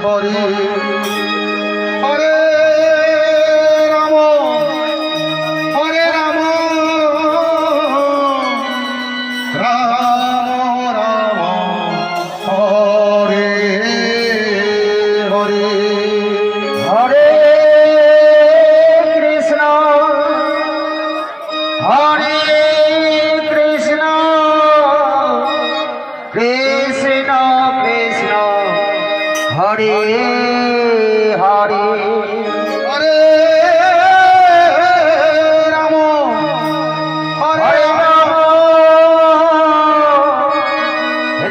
হরে হরে রাম হরে রাম রাম রাম হরে হরে হরে কৃষ্ণ হরে কৃষ্ণ কৃষ্ণ কৃষ্ণ হরে হরে হরে রাম হরে হরে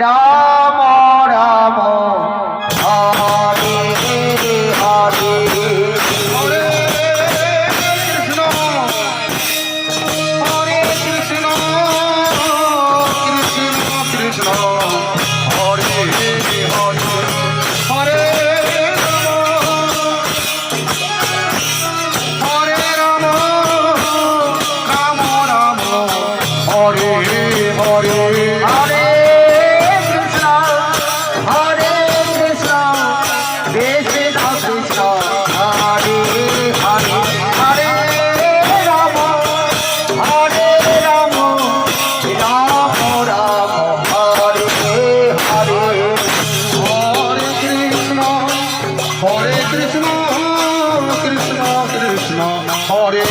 রাম রাম রাম হরে হরে হরে কৃষ্ণ হরে কৃষ্ণ কৃষ্ণ কৃষ্ণ হরে হরে হরে রাম রাম রাম হরে হরে হরে কৃষ্ণ হরে কৃষ্ণ কৃষ্ণ কৃষ্ণ হরে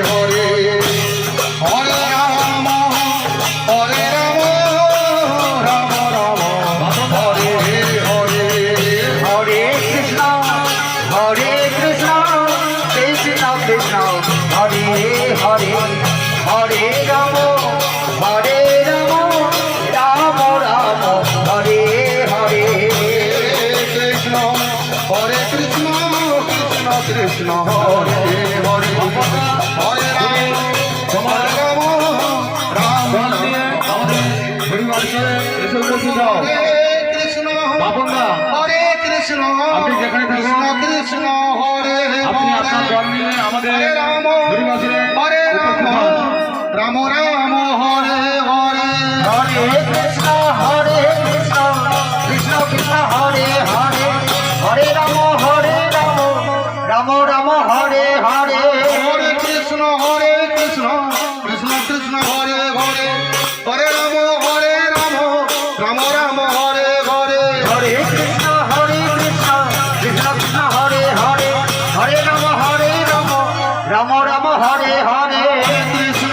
হরে হরে রাম রাম রাম হরে হরে হরে কৃষ্ণ কৃষ্ণ কৃষ্ণ হরে হরে হরে রাম রাম রাম হরে হরে হরে কৃষ্ণ কৃষ্ণ কৃষ্ণ হরে হরে হরে রাম রাম রাম হরে হরে কৃষ্ণ কৃষ্ণ কৃষ্ণ হরে হরে হরে রাম রাম হরে কৃষ্ণ হরে কৃষ্ণ আপনি যেখানে থাকুন, কৃষ্ণ কৃষ্ণ হরে আপনি আপনার দল নিয়ে আমাদের হরে রাম হরিবাসরে হরে উপস্থিত রাম হন। রাম রাম হরে হরে হরে কৃষ্ণ কৃষ্ণ কৃষ্ণ হরে হরে হরে রাম রাম রাম হরে হরে হরে কৃষ্ণ কৃষ্ণ কৃষ্ণ হরে হরে হরে রাম রাম রাম হরে হরে হরে কৃষ্ণ কৃষ্ণ কৃষ্ণ হরে হরে হরে রাম রাম রাম হরে হরে কৃষ্ণ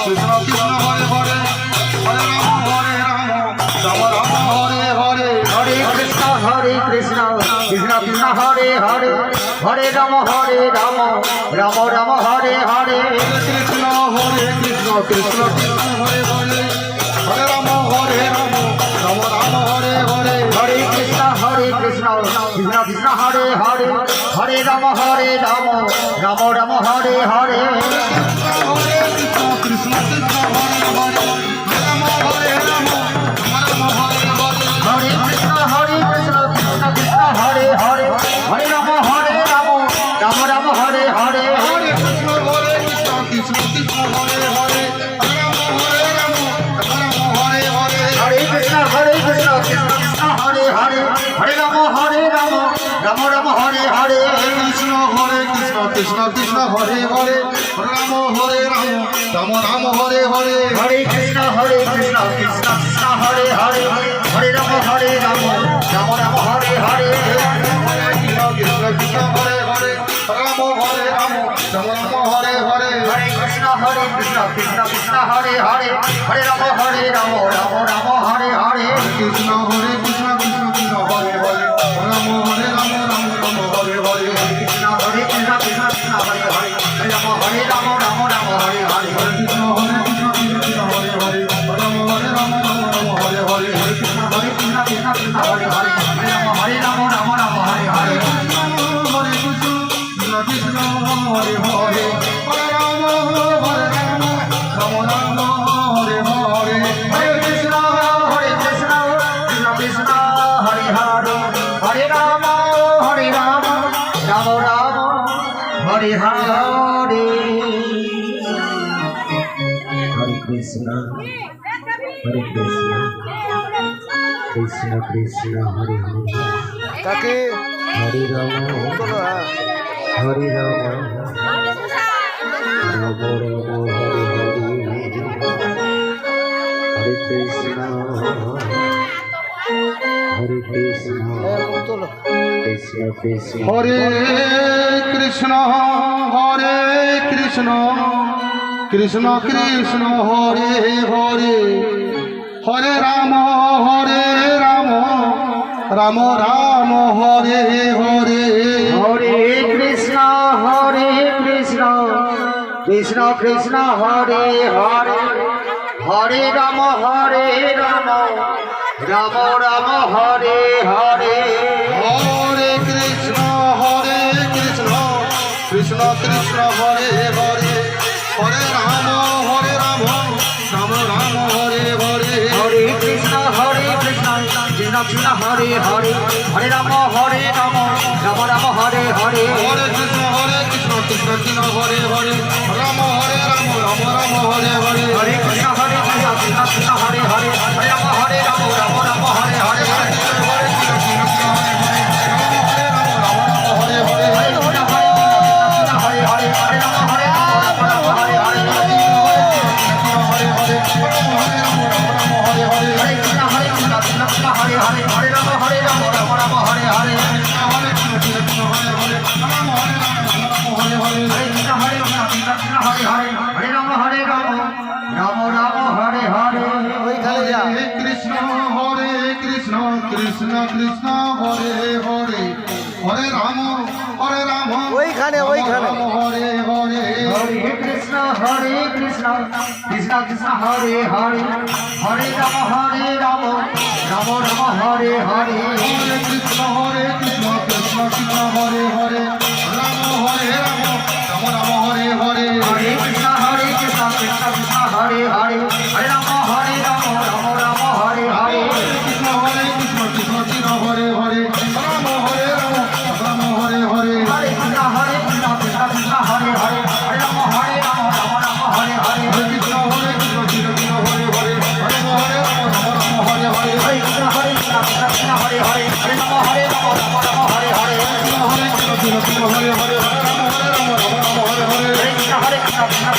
কৃষ্ণ কৃষ্ণ হরে হরে হরে রাম রাম রাম হরে হরে হরে কৃষ্ণ কৃষ্ণ কৃষ্ণ হরে হরে হরে রাম রাম রাম হরে হরে কৃষ্ণ কৃষ্ণ হরে হরে হরে রাম রাম রাম হরে হরে হরে কৃষ্ণ কৃষ্ণ কৃষ্ণ হরে হরে হরে রাম রাম রাম হরে হরে হরে কৃষ্ণ কৃষ্ণ হরে হরে হরে রাম রাম রাম হরে হরে হরে কৃষ্ণ কৃষ্ণ কৃষ্ণ হরে হরে হরে রাম রাম রাম হরে হরে হরে কৃষ্ণ কৃষ্ণ কৃষ্ণ হরে হরে হরে রাম হরে হরে হরে কৃষ্ণ কৃষ্ণ কৃষ্ণ হরে হরে হরে রাম রাম রাম হরে হরে কৃষ্ণ কৃষ্ণ কৃষ্ণ হরে হরে হরে রাম রাম হরে হরে হরে কৃষ্ণ কৃষ্ণ কৃষ্ণ হরে হরে হরে রাম রাম রাম হরে হরে কৃষ্ণ কৃষ্ণ হরে হরে রাম রাম হরে হরে হরে কৃষ্ণ কৃষ্ণ কৃষ্ণ হরে হরে হরে রাম রাম হরে হরে কৃষ্ণ কৃষ্ণ কৃষ্ণ হরে হরে রাম রাম হরে হরে কৃষ্ণ কৃষ্ণ কৃষ্ণ হরে হরে হরে রাম রাম হরে হরে কৃষ্ণ কৃষ্ণ কৃষ্ণ হরে হরে রাম হরে হরে কৃষ্ণ কৃষ্ণ কৃষ্ণ হরে হরে হরে রাম রাম হরে হরে হরে কৃষ্ণ কৃষ্ণ হরে হরে হরে রাম রাম রাম হরে হরে হরে কৃষ্ণ কৃষ্ণ কৃষ্ণ হরে হরে হরে রাম রাম রাম হরে হরে হরে কৃষ্ণ কৃষ্ণ কৃষ্ণ হরে হরে কাকে হরি রাম তোলো হরি রাম রাম রাম হরি হরি হরে কৃষ্ণ তোলো কৃষ্ণ কৃষ্ণ হরে কৃষ্ণ কৃষ্ণ কৃষ্ণ হরে হরে হরে রাম রাম রাম হরে হরে হরে কৃষ্ণ কৃষ্ণ কৃষ্ণ হরে হরে হরে রাম রাম রাম হরে হরে হরে কৃষ্ণ কৃষ্ণ কৃষ্ণ হরে হরে হরে রাম রাম রাম হরে হরে হরে কৃষ্ণ কৃষ্ণ কৃষ্ণ হরে হরে হরে রাম রাম রাম হরে হরে হরে কৃষ্ণ কৃষ্ণ কৃষ্ণ হরে হরে রাম রাম হরে হরে হরে কৃষ্ণ কৃষ্ণ কৃষ্ণ হরে হরে হরে রাম রাম হরে হরে হরে কৃষ্ণ হরে হরে হরে কৃষ্ণ হরে হরে হরে রাম হরে হরে হরে হরে কৃষ্ণ কৃষ্ণ হরে হরে হরে রাম রাম হরে হরে হরে কৃষ্ণ হরে কৃষ্ণ হরে হরে হরে রাম রাম হরে হরে ওইখানে যা কৃষ্ণ কৃষ্ণ কৃষ্ণ হরে হরে হরে রাম ওইখানে হরে হরে হরে কৃষ্ণ কৃষ্ণ কৃষ্ণ হরে হরে হরে রাম রাম রাম হরে হরে হরে কৃষ্ণ কৃষ্ণ কৃষ্ণ হরে হরে রাম রাম হরে হরে হরে কৃষ্ণ কৃষ্ণ কৃষ্ণ হরে হরে হরে রাম রাম হরে হরে কৃষ্ণ কৃষ্ণ কৃষ্ণ হরে হরে রাম রাম হরে হরে হরে কৃষ্ণ কৃষ্ণ কৃষ্ণ হরে হরে হরে রাম রাম হরে হরে হরে কৃষ্ণ কৃষ্ণ হরে হরে রাম রাম হরে হরে হরে কৃষ্ণ কৃষ্ণ হরে হরে হরে রাম রাম হরে হরে কৃষ্ণ কৃষ্ণ হরে হরে রাম হরে হরে হরে কৃষ্ণ কৃষ্ণ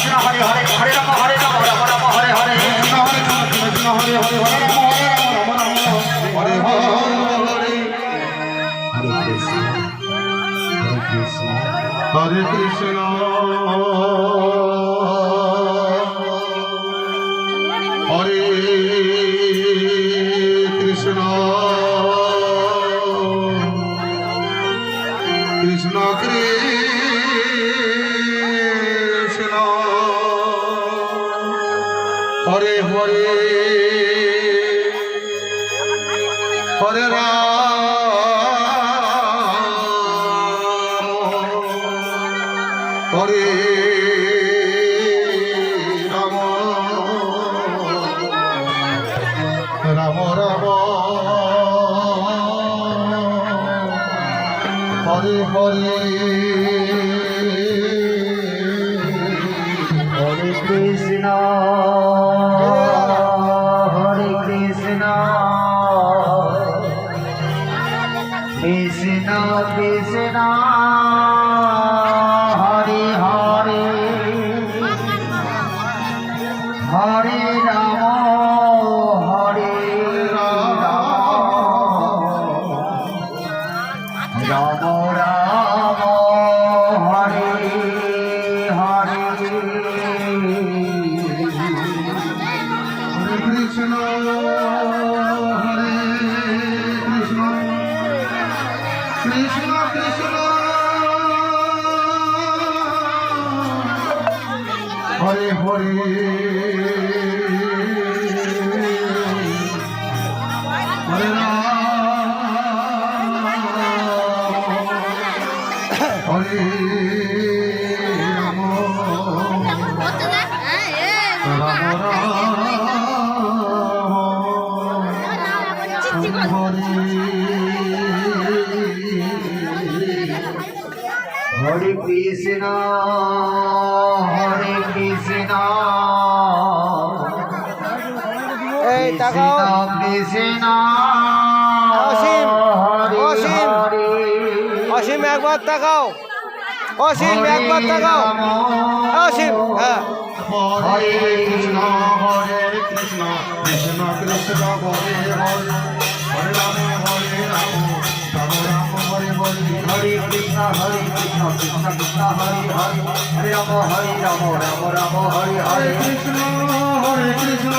হরে হরে হরে রাম রাম হরে হরে কৃষ্ণ কৃষ্ণ হরে হরে রাম হরে হরে হরে কৃষ্ণ হরে কৃষ্ণ হরে কৃষ্ণ কৃষ্ণ কৃষ্ণ হরে হরে হরে রাম হরে রাম রাম রাম হরে হরে হরে কৃষ্ণ কৃষ্ণ কৃষ্ণ হরে হরে হরে রাম রাম রাম হরে হরে হরে কৃষ্ণ কৃষ্ণ কৃষ্ণ হরে হরে হরে রাম হরে রাম হরে কৃষ্ণ এই তাকাও কৃষ্ণ অসীম, হরে অসীম। একবার তাকাও অসীম একবার তাকাও অসীম হ্যাঁ হরে কৃষ্ণ কৃষ্ণ কৃষ্ণ হরে হরে হরে রাম রাম রাম হরে হরে হরে কৃষ্ণ কৃষ্ণ কৃষ্ণ হরে হরে হরে রাম রাম রাম হরে হরে হরে কৃষ্ণ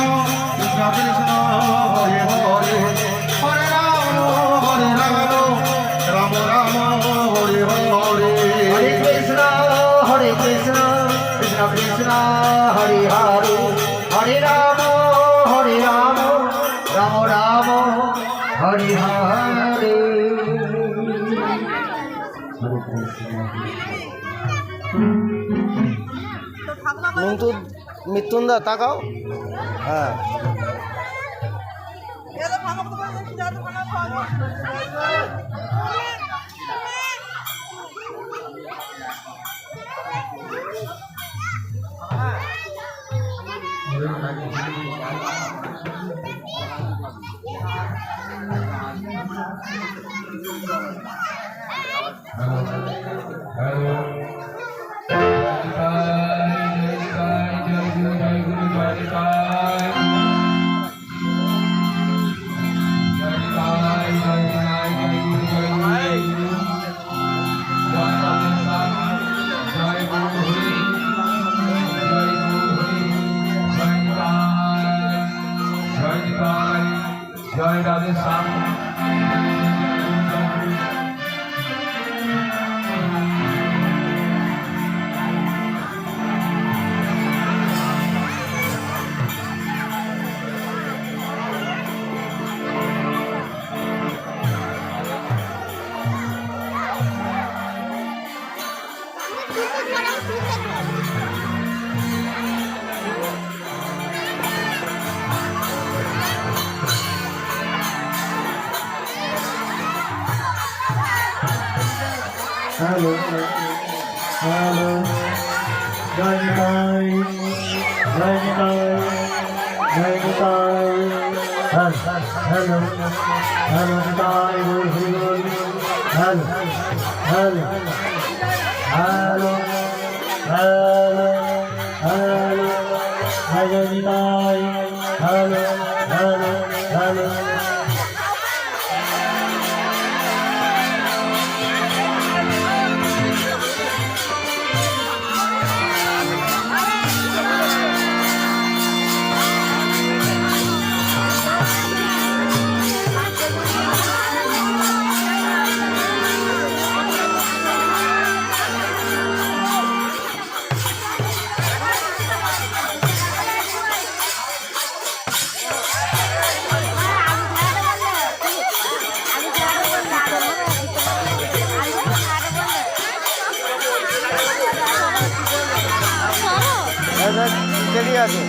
কৃষ্ণ কৃষ্ণ হরে হরে হরে রাম রাম রাম হরে হরে হরে কৃষ্ণ কৃষ্ণ কৃষ্ণ হরে হরে হরে রাম রাম রাম হরে হরে মৃত্যুন্দা তাকাও হ্যাঁ জয় রাধে শ্যাম Hello, hello, Jai hello, hello, hello. দেরি আছে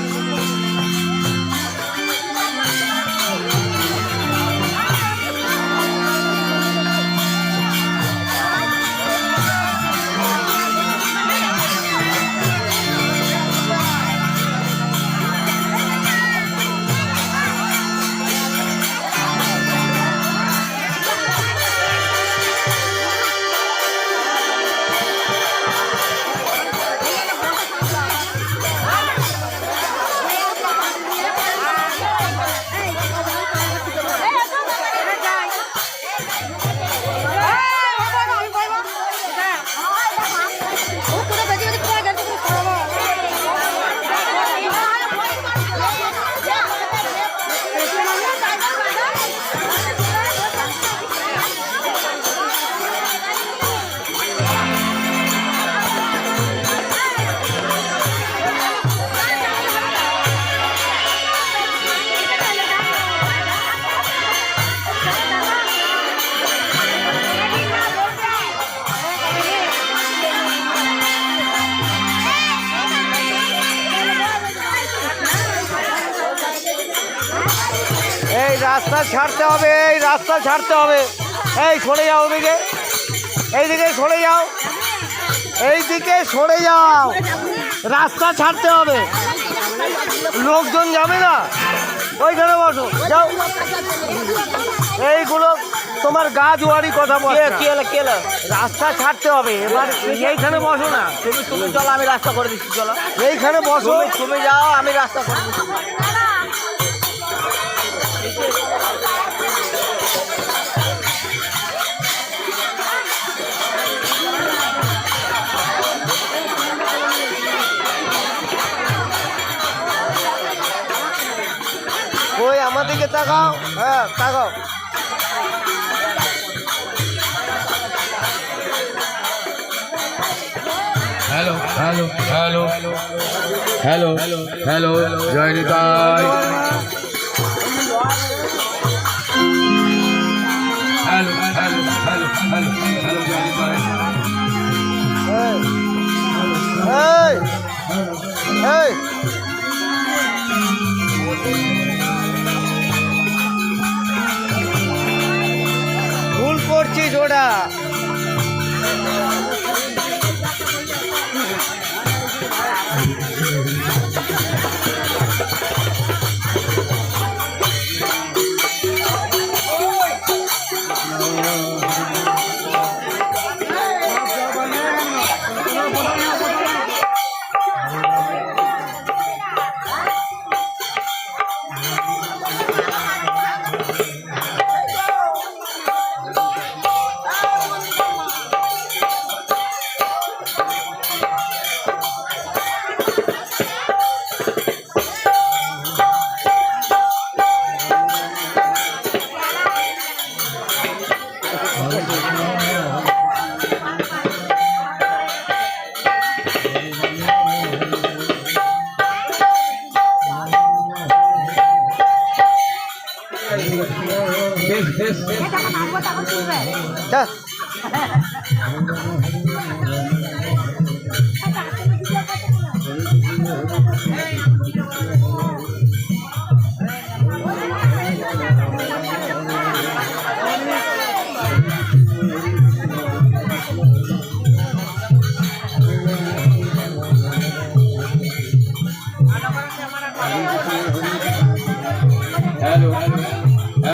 এই রাস্তা ছাড়তে হবে এই রাস্তা ছাড়তে হবে এই সরে যাও ওদিকে এইদিকে সরে যাও এইদিকে সরে যাও রাস্তা ছাড়তে হবে লোকজন যাবে না ওইখানে বসো যাও এইগুলো তোমার গা জোয়ারি কথা বল। কি হলো কি হলো? রাস্তা ছাড়তে হবে এবার, এইখানে বসো না, তুমি চলো, আমি রাস্তা করে দিচ্ছি, চলো। এইখানে বসো। তুমি যাও, আমি রাস্তা করে দিচ্ছি। ওই আমার দিকে তাকাও, হ্যাঁ তাকাও। Hello hello hello hello hello জয় Nitai hello hello hello hello hello জয় নিতাই এই এই ভুল করছিস ওটা। বেশ বেশ যা। Hello hello